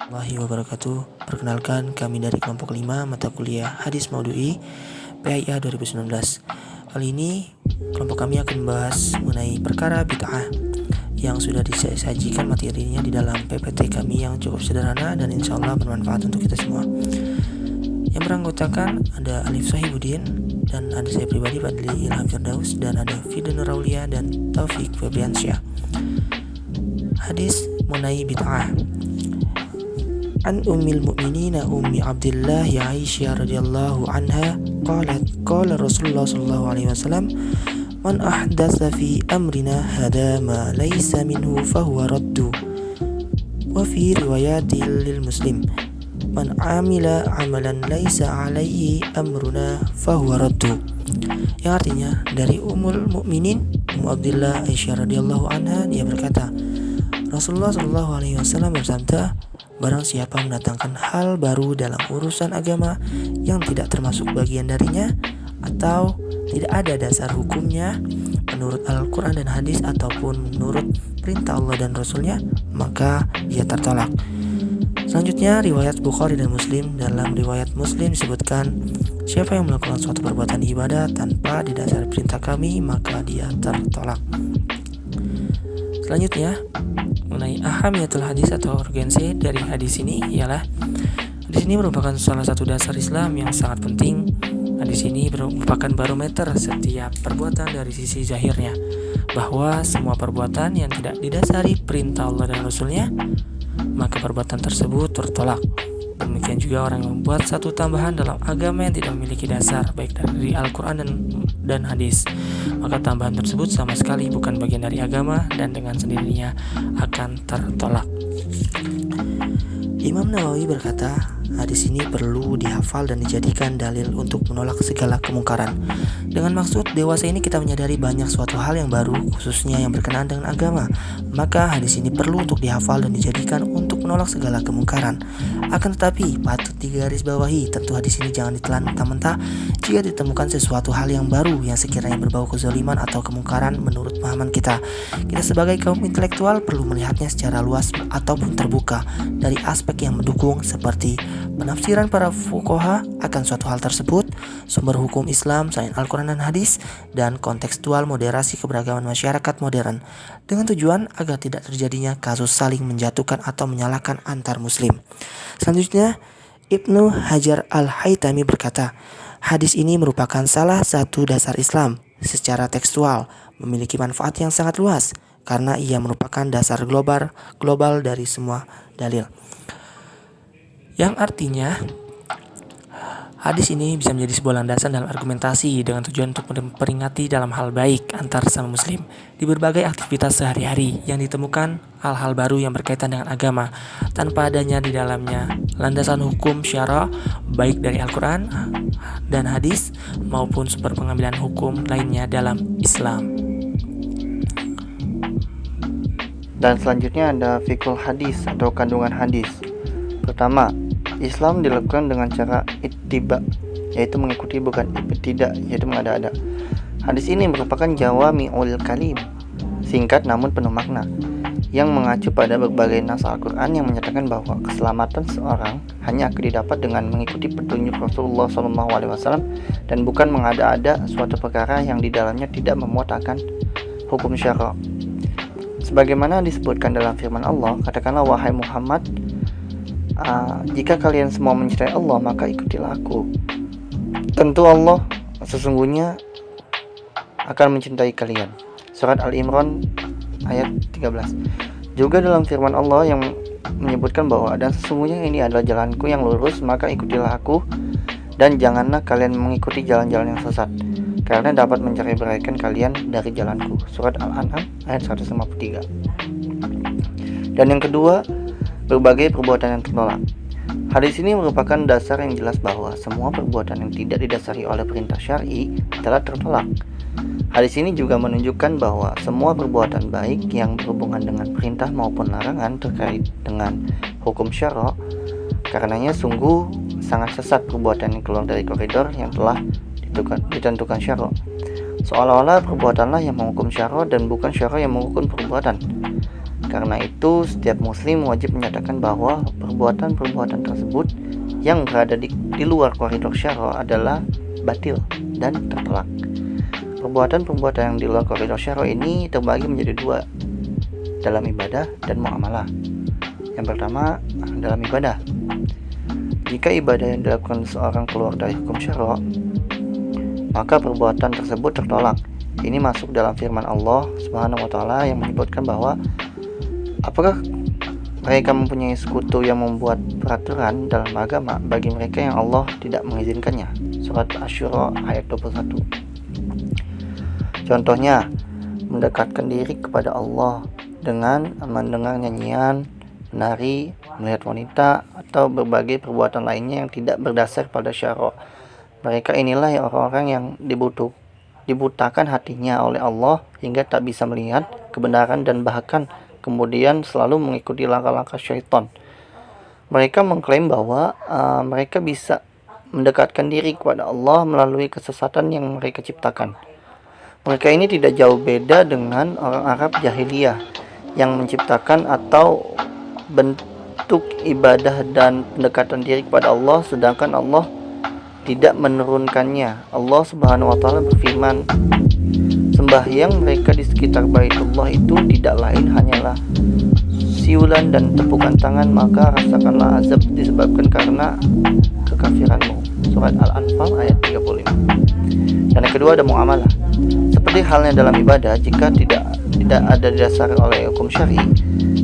Warahmatullahi wabarakatuh. Perkenalkan, kami dari kelompok 5 mata kuliah Hadis Maudhu'i PAIA 2019. Kali ini kelompok kami akan membahas mengenai perkara bid'ah yang sudah disajikan materinya di dalam PPT kami yang cukup sederhana dan insya Allah bermanfaat untuk kita semua. Yang beranggotakan ada Alif Sohibuddin dan ada saya pribadi Fadli Ilham Firdaus dan ada Fidan Raulia dan Taufik Febriansyah. Hadis mengenai bid'ah. An Ummil Mu'minina Ummi Abdillah Aisyah radhiyallahu anha qalat qala Rasulullah sallallahu alaihi wasallam man ahdatsa fi amrina hada ma laysa minhu fahuwa raddu wa fi riwayatil lil Muslim man amila amalan laysa alaihi amruna fahuwa raddu, yang artinya dari Ummul Mukminin Ummu Abdillah Aisyah radhiyallahu anha, dia berkata, Rasulullah sallallahu alaihi wasallam bersabda, barang siapa mendatangkan hal baru dalam urusan agama yang tidak termasuk bagian darinya atau tidak ada dasar hukumnya menurut Al-Quran dan hadis ataupun menurut perintah Allah dan Rasulnya, maka dia tertolak. Selanjutnya riwayat Bukhari dan Muslim. Dalam riwayat Muslim disebutkan, siapa yang melakukan suatu perbuatan ibadah tanpa didasari perintah kami, maka dia tertolak. Selanjutnya mengenai ahamiyatul hadis atau urgensi dari hadis ini ialah hadis ini merupakan salah satu dasar Islam yang sangat penting. Hadis ini merupakan barometer setiap perbuatan dari sisi zahirnya, bahwa semua perbuatan yang tidak didasari perintah Allah dan Rasulnya, maka perbuatan tersebut tertolak. Demikian juga orang yang membuat satu tambahan dalam agama yang tidak memiliki dasar baik dari Al-Quran dan hadis, maka tambahan tersebut sama sekali bukan bagian dari agama dan dengan sendirinya akan tertolak. Imam Nawawi berkata, hadis ini perlu dihafal dan dijadikan dalil untuk menolak segala kemungkaran. Dengan maksud dewasa ini kita menyadari banyak suatu hal yang baru, khususnya yang berkenaan dengan agama. Maka hadis ini perlu untuk dihafal dan dijadikan untuk menolak segala kemungkaran. Akan tetapi patut digarisbawahi, tentu hadis ini jangan ditelan mentah-mentah jika ditemukan sesuatu hal yang baru yang sekiranya berbau kezaliman atau kemungkaran menurut pemahaman kita. Kita sebagai kaum intelektual perlu melihatnya secara luas ataupun terbuka dari aspek yang mendukung seperti penafsiran para fuqaha akan suatu hal tersebut, sumber hukum Islam selain Al-Quran dan hadis, dan kontekstual moderasi keberagaman masyarakat modern dengan tujuan agar tidak terjadinya kasus saling menjatuhkan atau menyalahkan antar muslim. Selanjutnya Ibnu Hajar Al-Haytami berkata, hadis ini merupakan salah satu dasar Islam secara tekstual, memiliki manfaat yang sangat luas karena ia merupakan dasar global dari semua dalil. Yang artinya hadis ini bisa menjadi sebuah landasan dalam argumentasi dengan tujuan untuk memperingati dalam hal baik antar sesama muslim di berbagai aktivitas sehari-hari yang ditemukan hal-hal baru yang berkaitan dengan agama tanpa adanya di dalamnya landasan hukum syara baik dari Al-Quran dan hadis maupun sumber pengambilan hukum lainnya dalam Islam. Dan selanjutnya ada fikul hadis atau kandungan hadis. Pertama, Islam dilakukan dengan cara ittiba, yaitu mengikuti, bukan ibtidak, yaitu mengada-ada. Hadis ini merupakan jawami'ul kalim, singkat namun penuh makna, yang mengacu pada berbagai nas Al-Quran yang menyatakan bahwa keselamatan seorang hanya akan didapat dengan mengikuti petunjuk Rasulullah SAW dan bukan mengada-ada suatu perkara yang di dalamnya tidak memuat akan hukum syara. Sebagaimana disebutkan dalam firman Allah, katakanlah wahai Muhammad, jika kalian semua mencintai Allah, maka ikutilah aku. Tentu Allah sesungguhnya akan mencintai kalian. Surat Al-Imran ayat 13. Juga dalam firman Allah yang menyebutkan bahwa dan sesungguhnya ini adalah jalanku yang lurus, maka ikutilah aku dan janganlah kalian mengikuti jalan-jalan yang sesat, karena dapat mencerai-beraikan kalian dari jalanku. Surat Al-An'am ayat 153. Dan yang kedua, berbagai perbuatan yang tertolak. Hadis ini merupakan dasar yang jelas bahwa semua perbuatan yang tidak didasari oleh perintah syar'i telah tertolak. Hadis ini juga menunjukkan bahwa semua perbuatan baik yang berhubungan dengan perintah maupun larangan terkait dengan hukum syara, karenanya sungguh sangat sesat perbuatan yang keluar dari koridor yang telah ditentukan syara. Seolah-olah perbuatanlah yang menghukum syara dan bukan syara yang menghukum perbuatan. Karena itu, setiap muslim wajib menyatakan bahwa perbuatan-perbuatan tersebut yang berada di luar koridor syara adalah batil dan tertolak. Perbuatan-perbuatan yang di luar koridor syara ini terbagi menjadi dua, dalam ibadah dan muamalah. Yang pertama, dalam ibadah. Jika ibadah yang dilakukan seorang keluar dari hukum syara, maka perbuatan tersebut tertolak. Ini masuk dalam firman Allah Subhanahu wa taala yang menyebutkan bahwa apakah mereka mempunyai sekutu yang membuat peraturan dalam agama bagi mereka yang Allah tidak mengizinkannya. Surat Asy-Syura ayat 21. Contohnya, mendekatkan diri kepada Allah dengan mendengar nyanyian, menari, melihat wanita, atau berbagai perbuatan lainnya yang tidak berdasar pada syara. Mereka inilah yang orang-orang yang dibutakan hatinya oleh Allah hingga tak bisa melihat kebenaran dan bahkan kemudian selalu mengikuti langkah-langkah syaitan. Mereka mengklaim bahwa mereka bisa mendekatkan diri kepada Allah melalui kesesatan yang mereka ciptakan. Mereka ini tidak jauh beda dengan orang Arab jahiliyah yang menciptakan atau bentuk ibadah dan pendekatan diri kepada Allah sedangkan Allah tidak menurunkannya. Allah Subhanahu wa taala berfirman, sembahyang mereka di sekitar Baitullah itu tidak lain hanyalah siulan dan tepukan tangan, maka rasakanlah azab disebabkan karena kekafiranmu. Surat Al-Anfal ayat 35. Dan yang kedua ada muamalah. Seperti halnya dalam ibadah, jika tidak ada didasari oleh hukum syar'i,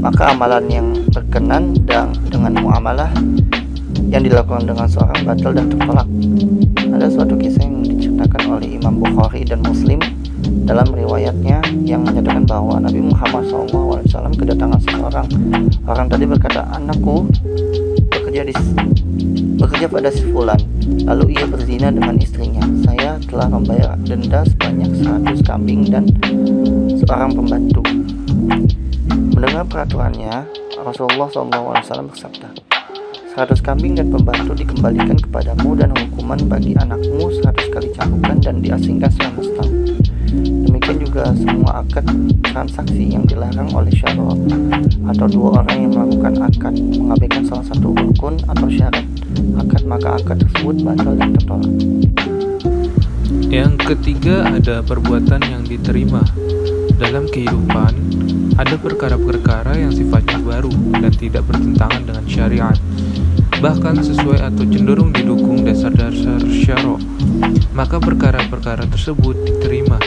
maka amalan yang berkenan dengan muamalah yang dilakukan dengan seorang batal dan tertolak. Ada suatu kisah yang diceritakan oleh Imam Bukhari dan Muslim dalam riwayatnya yang menyatakan bahwa Nabi Muhammad SAW kedatangan seseorang. Orang tadi berkata, anakku bekerja pada si fulan, lalu ia berzina dengan istrinya. Saya telah membayar denda sebanyak 100 kambing dan seorang pembantu. Mendengar peraturannya, Rasulullah SAW bersabda, 100 kambing dan pembantu dikembalikan kepadamu dan hukuman bagi anakmu 100 kali cambukan dan diasingkan selama setahun. Demikian juga semua akad transaksi yang dilarang oleh syara atau dua orang yang melakukan akad mengabaikan salah satu rukun atau syarat akad, maka akad tersebut batal dan tertolak. Yang ketiga ada perbuatan yang diterima. Dalam kehidupan, ada perkara-perkara yang sifatnya baru dan tidak bertentangan dengan syariat, bahkan sesuai atau cenderung didukung dasar-dasar syara, maka perkara-perkara tersebut diterima.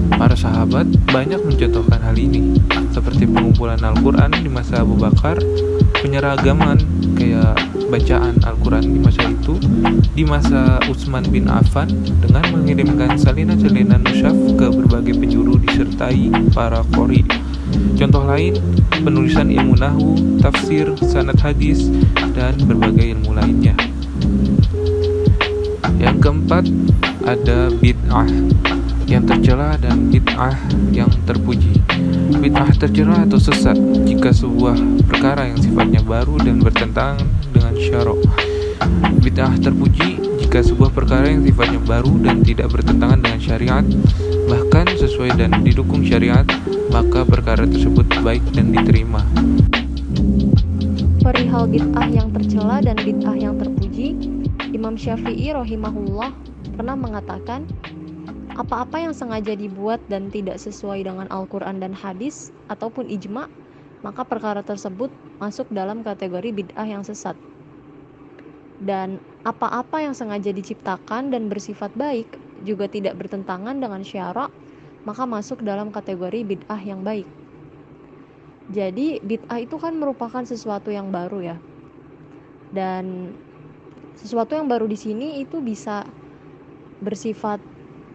Para sahabat banyak mencontohkan hal ini, seperti pengumpulan Al-Quran di masa Abu Bakar, penyeragaman kayak bacaan Al-Quran di masa itu, di masa Utsman bin Affan dengan mengirimkan salinan-salinan mushaf ke berbagai penjuru disertai para qori. Contoh lain, penulisan ilmu nahwu, tafsir, sanad hadis, dan berbagai ilmu lainnya. Yang keempat, ada bid'ah yang tercela dan bid'ah yang terpuji. Bid'ah tercela atau sesat jika sebuah perkara yang sifatnya baru dan bertentangan dengan syara. Bid'ah terpuji jika sebuah perkara yang sifatnya baru dan tidak bertentangan dengan syariat, bahkan sesuai dan didukung syariat, maka perkara tersebut baik dan diterima. Perihal bid'ah yang tercela dan bid'ah yang terpuji, Imam Syafi'i rahimahullah pernah mengatakan, apa-apa yang sengaja dibuat dan tidak sesuai dengan Al-Quran dan hadis ataupun ijma', maka perkara tersebut masuk dalam kategori bid'ah yang sesat. Dan apa-apa yang sengaja diciptakan dan bersifat baik juga tidak bertentangan dengan syara', maka masuk dalam kategori bid'ah yang baik. Jadi bid'ah itu kan merupakan sesuatu yang baru ya. Dan sesuatu yang baru di sini itu bisa bersifat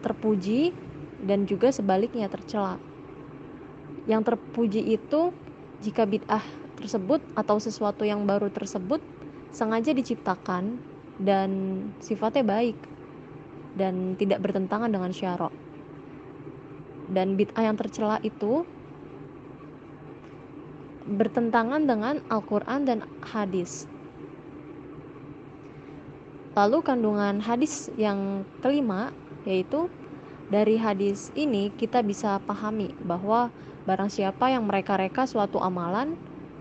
terpuji dan juga sebaliknya tercela. Yang terpuji itu jika bid'ah tersebut atau sesuatu yang baru tersebut sengaja diciptakan dan sifatnya baik dan tidak bertentangan dengan syara'. Dan bid'ah yang tercela itu bertentangan dengan Al-Quran dan hadis. Lalu kandungan hadis yang kelima yaitu Dari hadis ini kita bisa pahami bahwa barang siapa yang mereka-reka suatu amalan,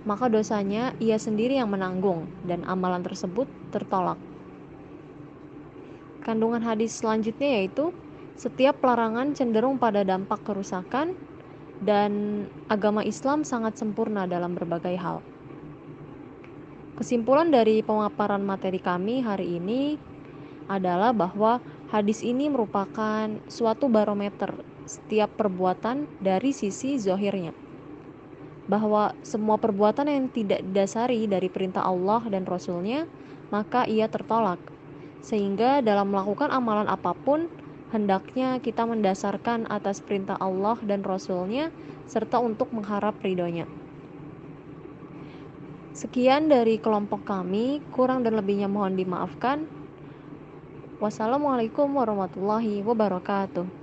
maka dosanya ia sendiri yang menanggung dan amalan tersebut tertolak. Kandungan hadis selanjutnya yaitu setiap pelarangan cenderung pada dampak kerusakan dan agama Islam sangat sempurna dalam berbagai hal. Kesimpulan dari pemaparan materi kami hari ini adalah bahwa hadis ini merupakan suatu barometer setiap perbuatan dari sisi zahirnya. Bahwa semua perbuatan yang tidak didasari dari perintah Allah dan Rasul-Nya, maka ia tertolak. Sehingga dalam melakukan amalan apapun, hendaknya kita mendasarkan atas perintah Allah dan Rasul-Nya, serta untuk mengharap ridhonya. Sekian dari kelompok kami, kurang dan lebihnya mohon dimaafkan. Wassalamualaikum warahmatullahi wabarakatuh.